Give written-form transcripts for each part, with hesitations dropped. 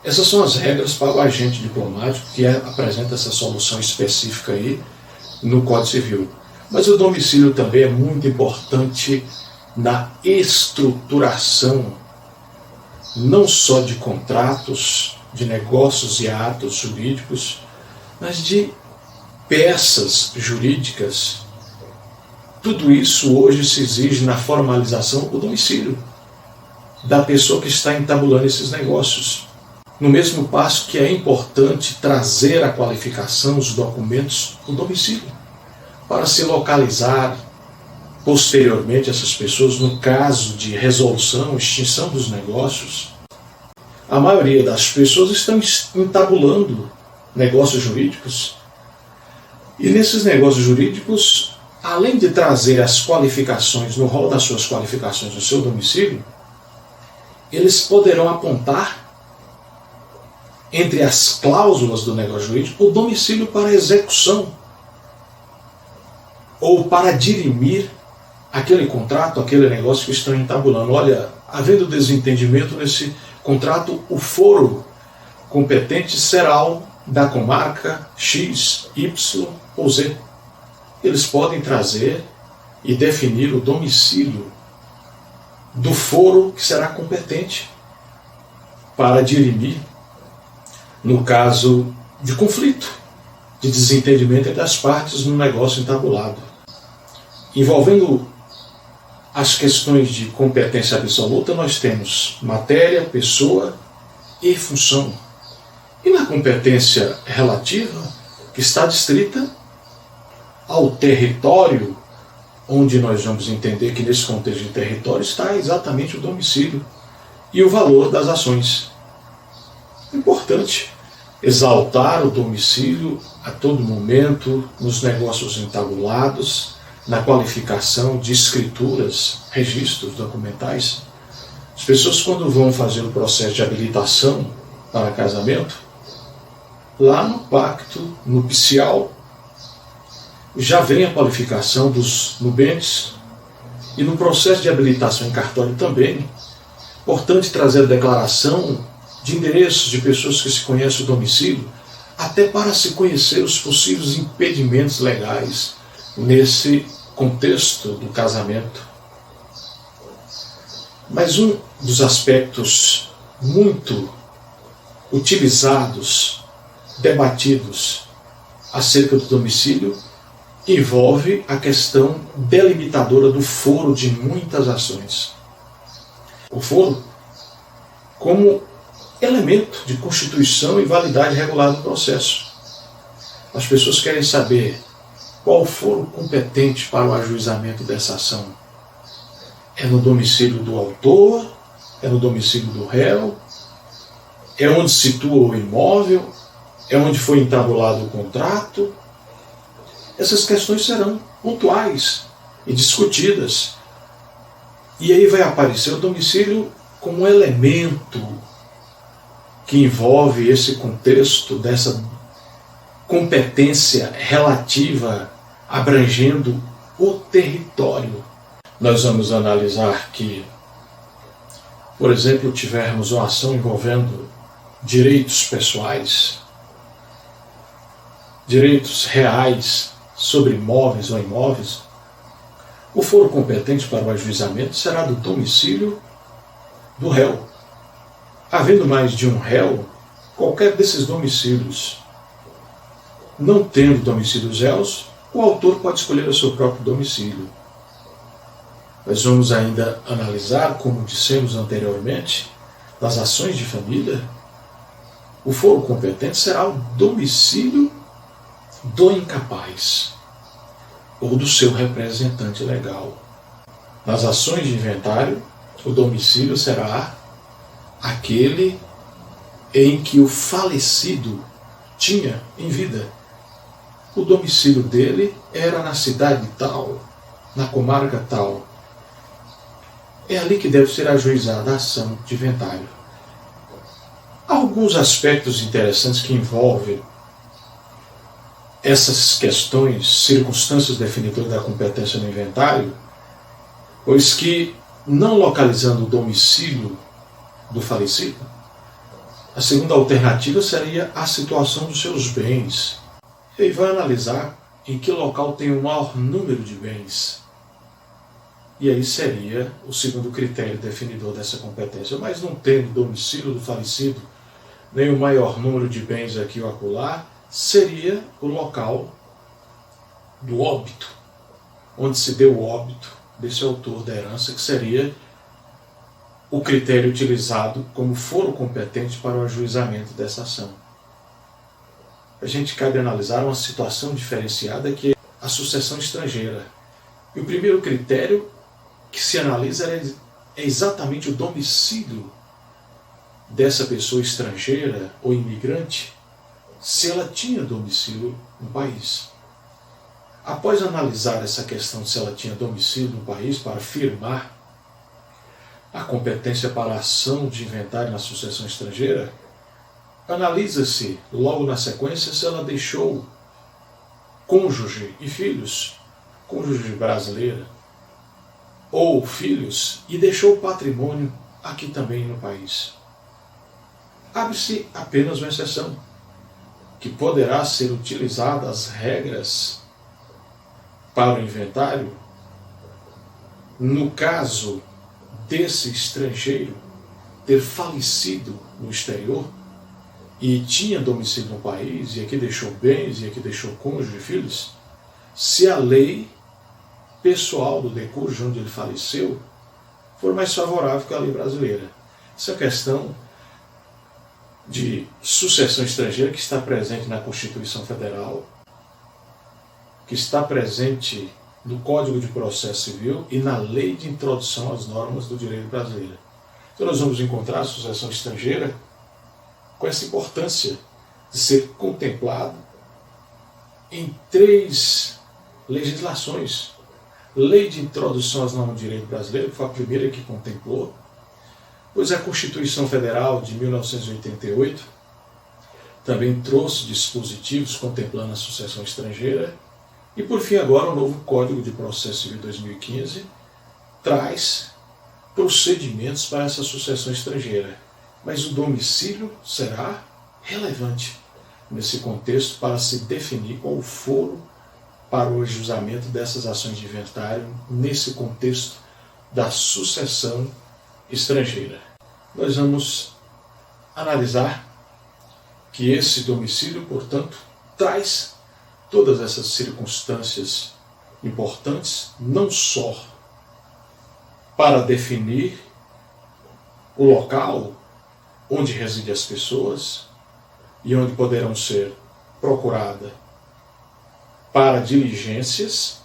Essas são as regras para o agente diplomático que apresenta essa solução específica aí no Código Civil. Mas o domicílio também é muito importante na estruturação não só de contratos, de negócios e atos jurídicos, mas de peças jurídicas. Tudo isso hoje se exige na formalização do domicílio da pessoa que está entabulando esses negócios. No mesmo passo que é importante trazer a qualificação, os documentos, o domicílio, para se localizar posteriormente essas pessoas no caso de resolução, extinção dos negócios. A maioria das pessoas estão entabulando negócios jurídicos e nesses negócios jurídicos, além de trazer as qualificações, no rol das suas qualificações do seu domicílio, eles poderão apontar entre as cláusulas do negócio jurídico o domicílio para execução ou para dirimir aquele contrato, aquele negócio que estão entabulando. Olha, havendo desentendimento nesse contrato, o foro competente será o da comarca X, Y ou Z. Eles podem trazer e definir o domicílio do foro que será competente para dirimir no caso de conflito, de desentendimento entre as partes no negócio entabulado. Envolvendo as questões de competência absoluta, nós temos matéria, pessoa e função. E na competência relativa, que está distrita ao território, onde nós vamos entender que nesse contexto de território está exatamente o domicílio e o valor das ações. Importante exaltar o domicílio a todo momento nos negócios entabulados, na qualificação de escrituras, registros documentais. As pessoas, quando vão fazer o processo de habilitação para casamento, lá no pacto nupcial já vem a qualificação dos nubentes e no processo de habilitação em cartório também. Importante trazer a declaração de endereços de pessoas que se conhecem o domicílio, até para se conhecer os possíveis impedimentos legais nesse contexto do casamento. Mas um dos aspectos muito utilizados, debatidos acerca do domicílio, envolve a questão delimitadora do foro de muitas ações. O foro como elemento de constituição e validade regular do processo. As pessoas querem saber qual foro competente para o ajuizamento dessa ação. É no domicílio do autor? É no domicílio do réu? É onde se situa o imóvel? É onde foi entabulado o contrato? Essas questões serão pontuais e discutidas. E aí vai aparecer o domicílio como um elemento que envolve esse contexto dessa competência relativa abrangendo o território. Nós vamos analisar que, por exemplo, tivermos uma ação envolvendo direitos pessoais, direitos reais sobre imóveis ou imóveis, o foro competente para o ajuizamento será do domicílio do réu. Havendo mais de um réu, qualquer desses domicílios, não tendo domicílios réus, o autor pode escolher o seu próprio domicílio. Nós vamos ainda analisar, como dissemos anteriormente, das ações de família, o foro competente será o domicílio do incapaz ou do seu representante legal. Nas ações de inventário, o domicílio será aquele em que o falecido tinha em vida. O domicílio dele era na cidade tal, na comarca tal. É ali que deve ser ajuizada a ação de inventário. Há alguns aspectos interessantes que envolvem essas questões, circunstâncias definidoras da competência no inventário, pois que, não localizando o domicílio do falecido, A segunda alternativa seria a situação dos seus bens. Ele vai analisar em que local tem o maior número de bens. E aí seria o segundo critério definidor dessa competência. Mas não tendo domicílio do falecido, nem o maior número de bens aqui ou acolá, seria o local do óbito, onde se deu o óbito desse autor da herança, que seria o critério utilizado como foro competente para o ajuizamento dessa ação. A gente cabe analisar uma situação diferenciada, que é a sucessão estrangeira. E o primeiro critério que se analisa é exatamente o domicílio dessa pessoa estrangeira ou imigrante, se ela tinha domicílio no país. Após analisar essa questão de se ela tinha domicílio no país para afirmar a competência para a ação de inventário na sucessão estrangeira, analisa-se logo na sequência se ela deixou cônjuge e filhos, cônjuge brasileira, ou filhos, e deixou patrimônio aqui também no país. Abre-se apenas uma exceção, que poderá ser utilizada as regras para o inventário no caso desse estrangeiro ter falecido no exterior e tinha domicílio no país, e aqui deixou bens, e aqui deixou cônjuge e filhos, se a lei pessoal do decurso onde ele faleceu for mais favorável que a lei brasileira. Essa questão de sucessão estrangeira que está presente na Constituição Federal, que está presente no Código de Processo Civil e na Lei de Introdução às Normas do Direito Brasileiro. Então nós vamos encontrar a sucessão estrangeira com essa importância de ser contemplado em 3 legislações. Lei de Introdução às Normas do Direito Brasileiro, que foi a primeira que contemplou, pois a Constituição Federal de 1988 também trouxe dispositivos contemplando a sucessão estrangeira, e por fim agora o novo Código de Processo Civil 2015 traz procedimentos para essa sucessão estrangeira. Mas o domicílio será relevante nesse contexto para se definir qual o foro para o ajuizamento dessas ações de inventário nesse contexto da sucessão estrangeira. Nós vamos analisar que esse domicílio, portanto, traz todas essas circunstâncias importantes, não só para definir o local onde residem as pessoas e onde poderão ser procuradas para diligências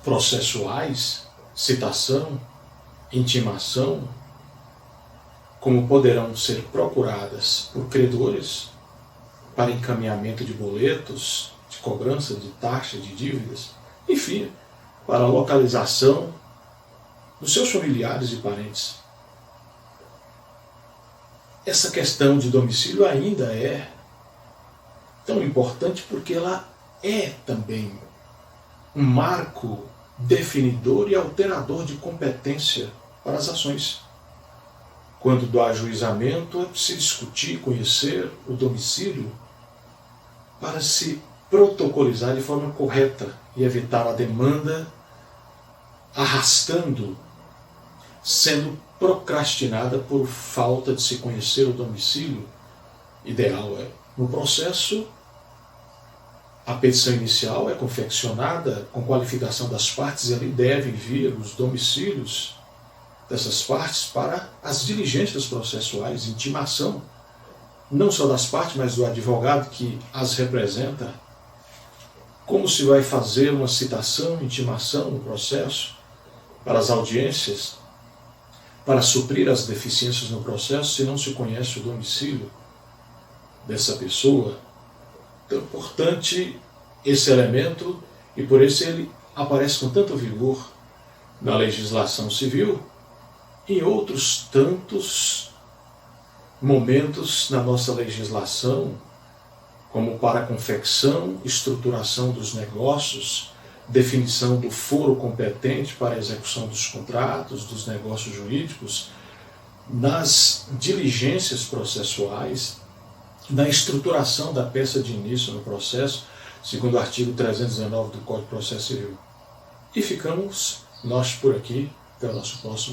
processuais, citação, intimação, como poderão ser procuradas por credores para encaminhamento de boletos, de cobrança de taxa, de dívidas, enfim, para a localização dos seus familiares e parentes. Essa questão de domicílio ainda é tão importante porque ela é também um marco definidor e alterador de competência para as ações. Quando do ajuizamento é preciso discutir, conhecer o domicílio para se protocolizar de forma correta e evitar a demanda arrastando, sendo procrastinada por falta de se conhecer o domicílio ideal. No processo, a petição inicial é confeccionada com qualificação das partes e ali devem vir os domicílios dessas partes para as diligências processuais, intimação, não só das partes, mas do advogado que as representa. Como se vai fazer uma citação, intimação no processo, para as audiências, para suprir as deficiências no processo, se não se conhece o domicílio dessa pessoa. Então é importante esse elemento, e por isso ele aparece com tanto vigor na legislação civil e em outros tantos momentos na nossa legislação, como para a confecção, estruturação dos negócios, definição do foro competente para a execução dos contratos, dos negócios jurídicos, nas diligências processuais, na estruturação da peça de início no processo, segundo o artigo 319 do Código de Processo Civil. E ficamos nós por aqui. Até o nosso próximo.